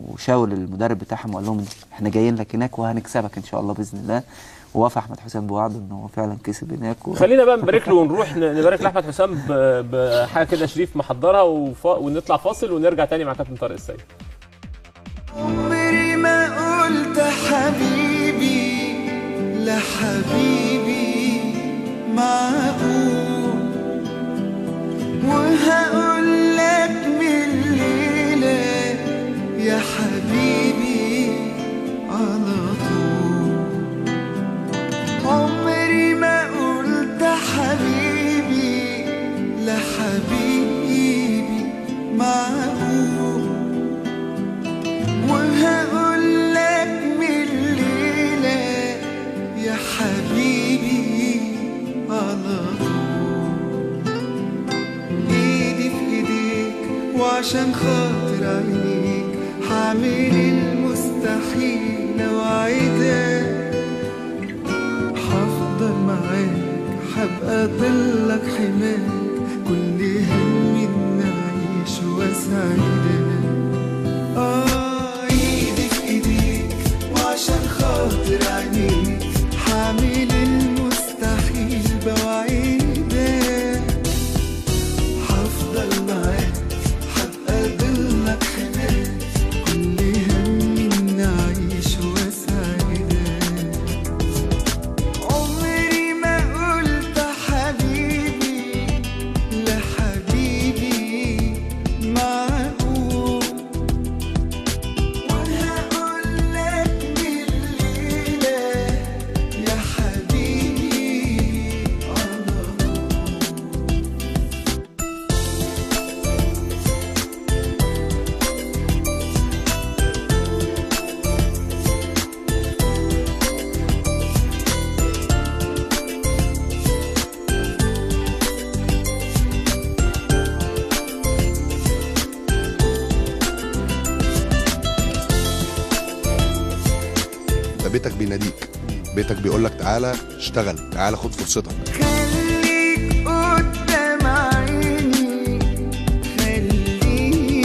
وشاور المدرب بتاعهم وقال لهم احنا جايين لك هناك وهنكسبك ان شاء الله باذن الله. ووافق احمد حسام بوعده ان هو فعلا كسب هناك خلينا بقى نبارك له ونروح نبارك لاحمد حسام بحاجه كده شريف محضرها ونطلع فاصل ونرجع تاني مع كابتن طارق السيد. عمري ما قلت حبيبي لحبيبي معقول، وهقول لك من الليلة يا حبيبي على طول. عمري ما قلت حبيبي لحبيبي معقول، وهقول لك من الليلة يا حبيبي على طول. ايدي في ايديك وعشان خاطر عينيك هعمل المستحيل وعدك، هفضل معاك هبقى ضلك حماك، كل همي ان اعيش واسعدك. ايدي في ايديك وعشان خاطر عينيك هعمل المستحيل بوعدك، هفضل معاك هبقى ضلك حماك، كل همي ان اعيش واسعدك. عمري ما قلت حبيبي لحبيبي معقول، وهقول لك من الليلة يا حبيبي على طول. ده بيتك بيناديك، بيتك بيقول لك تعالى اشتغل، تعالى خد فرصتك. خليك قدام عيني، خليني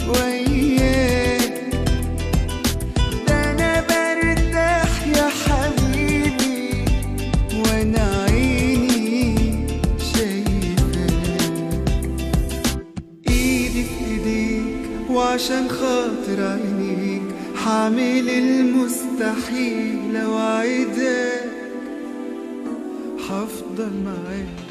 وياك، ده انا برتاح يا حبيبي وانا عيني شايفاك. ايدي في ايديك وعشان خاطر عينيك هعمل المستحيل وعدك، هفضل معاك